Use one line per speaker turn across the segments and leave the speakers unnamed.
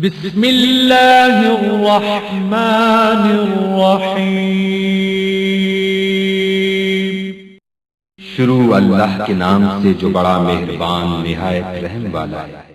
बिस्मिल्लाहिर्रहमानिर्रहीम। शुरू अल्लाह के नाम से जो बड़ा मेहरबान निहायत रहम वाला है।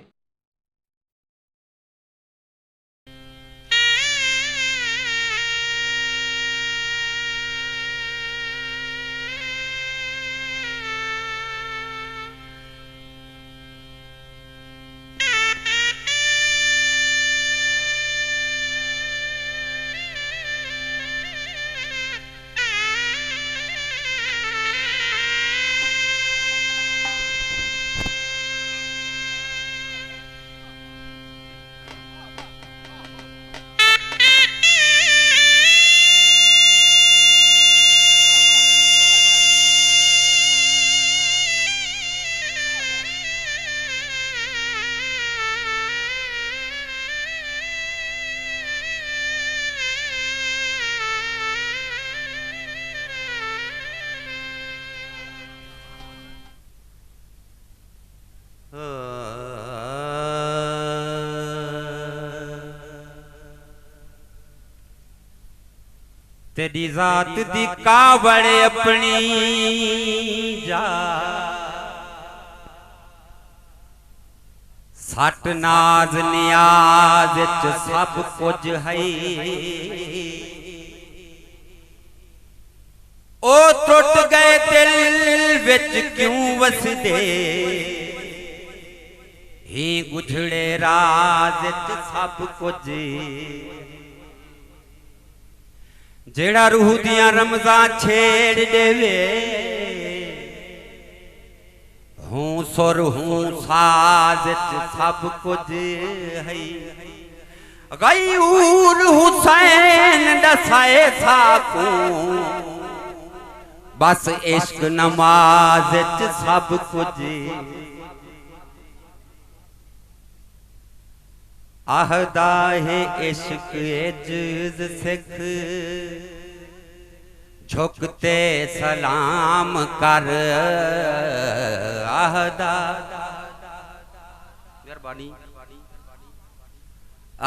तेरी जात दी कावड़ अपनी जा सट नाज नियाज च सब कुछ है। ओ टुट गए दिल विच क्यों वसदे ही गुझड़े राज च सब कुछ। जेड़ा रूह दिया रमजा छेड़ देवे हूँ सुर हूँ साज सब कुछ है। गयूर हुसैन दसाए साकू बस इश्क नमाज सब कुछ। आहदा है इश्क एजुज सिख झुकते सलाम कर। आहदा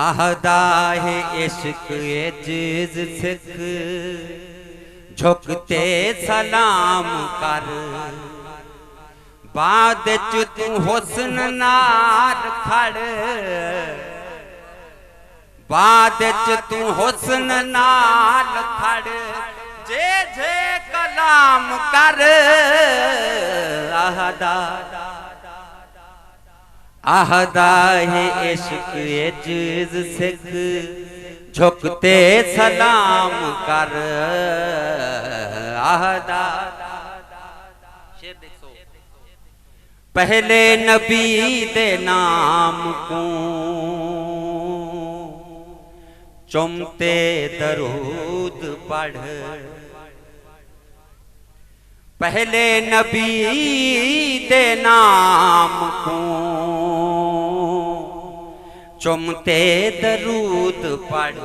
आहदा है इश्क एजुज सिख झुकते सलाम कर। बाद च तू हुस्न नार खड़ बाद च तू हुस्न नाल खड़ जे जे कलाम कर। आहदा आहदा है इश्क एजुज सिख झुकते सलाम कर। आहदा पहले नबी दे नाम को चुमते दरूद पढ़। पहले नबी दे नाम को चुमते दरूद पढ़।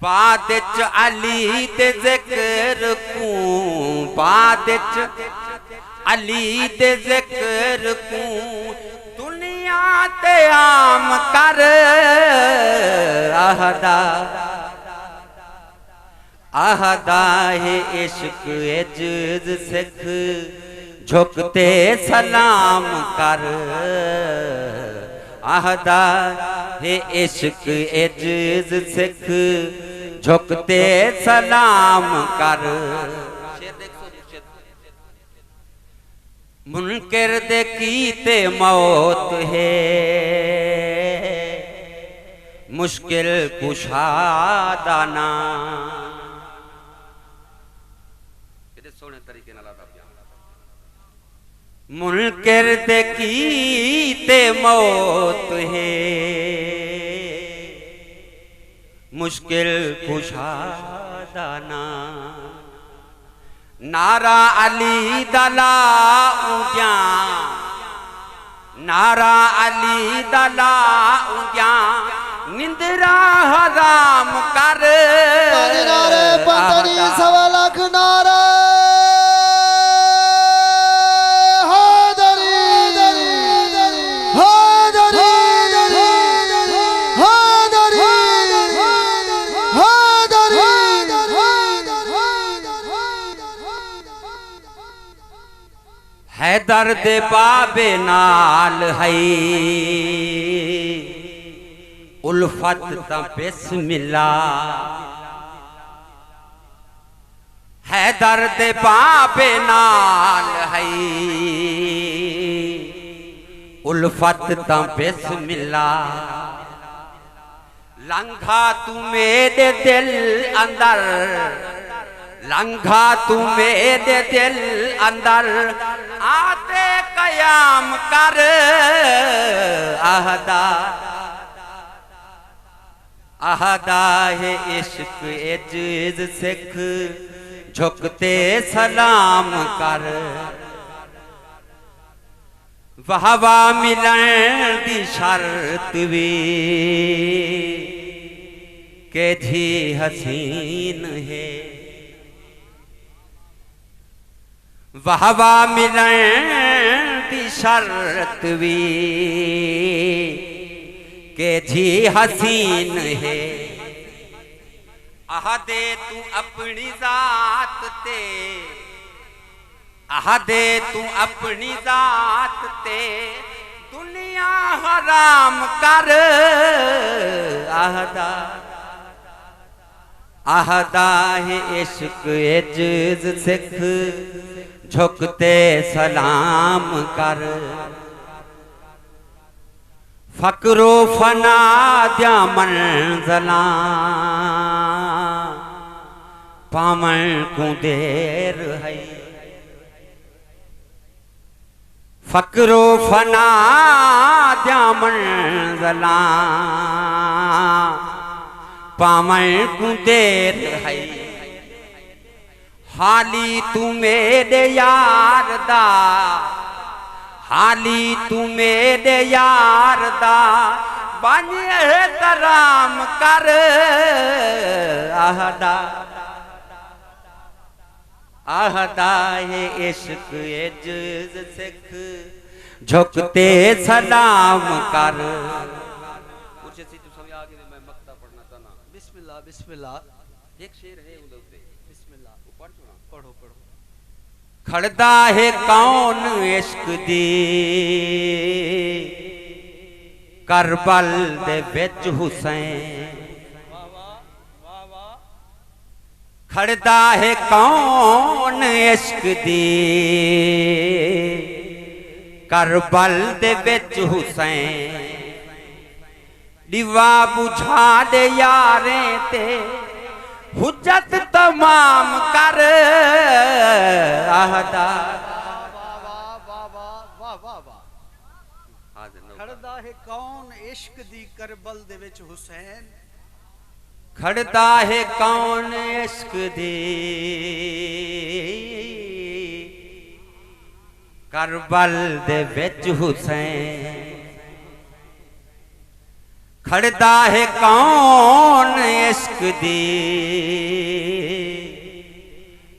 बाद च अली दे जिक्र को बाद च अली दे जिक्र को दुनिया ते आम कर। आहदा आहदा है इश्क एजुज सिख झुकते सलाम कर। आहदा है इश्क एजुज सिख झुकते सलाम कर। मुनकर दे कीते मौत है मुश्किल कुशादाना। सोने तरीके मुनकर दे कीते मौत है मुश्किल कुशादाना। नारा अली दला ऊंचा नारा अली दला ऊंचा निंद्रा हराम कर।
नारे पंतनी सवा लाख नारा हैदरी हैदरी
है दर्द बाबे नाल है उल्फत ता बिस्मिल्लाह है दर्द बाबे नाल है उल्फत ता बिस्मिल्लाह लंघा तू मेरे दिल अंदर लंघा तू मेरे दिल अंदर आते कयाम कर आहदा आहदा है इश्क एजिज सिख झुकते सलाम कर वाह वाह मिलन दी शर्त भी के जी हसीन है वाह वाह मिलन दी शर्त भी के जी हसीन है आह दे तू अपनी जात ते आह दे तू अपनी जात ते दुनिया हराम कर आहदा आहदा है इश्क एजिज सिख झुकते सलाम कर फकरो फना द्या मंज़ला पावन को देर है फकरो फना द्या मंज़ला पावन को देर है हाली तू मेरे यार दा हाली तू मेरे यार दा बन कराम कर आहदा आहदा है इश्क एजिज सिख झुकते सलाम कर कुछ सी तू समझ आ गई मैं मक्ता पढ़ना चाहना
बिस्मिल्लाह बिस्मिल्लाह
एक शेर है उधर से
बिस्मिल्लाह
ऊपर सुना
पढ़ो पढ़ो
खड़दा है कौन इश्क दी करबल दे विच हुसैन खड़दा है कौन इश्क दी करबल दे विच हुसैन दिवा बुझा दे यारें ते हुज्जत तमाम कर आहदा
खड़दा है कौन इश्क दी करबल दे विच हुसैन
खड़दा है कौन इश्क दी करबल दे विच हुसैन खड़दा है कौन इश्क दी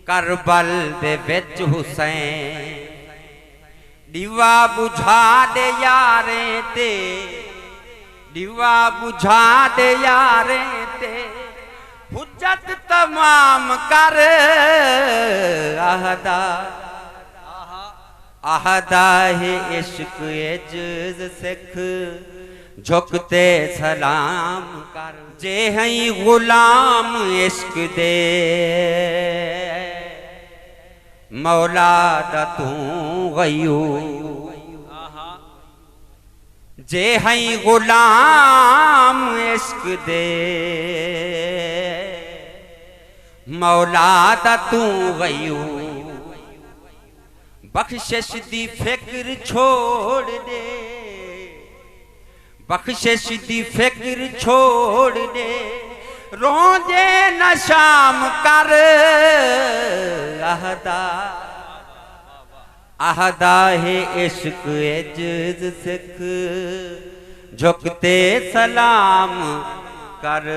करबल दे विच हुसैन दिवा बुझा दे यारें ते दिवा बुझा दे यारें ते हुज्जत तमाम कर आहदा आहदा है इश्क एजिज सिख झुकते सलाम कर जे हई गुलाम इश्क दे मौला दा तू गयू जे हई गुलाम इश्क दे मौला दा तू गयू बख्शिश दी फिक्र छोड़ दे बख्शिश दी फिक्र छोड़ दे रोंदे न शाम कर आहदा आहदा है इश्क एजिज सिख झुकते सलाम कर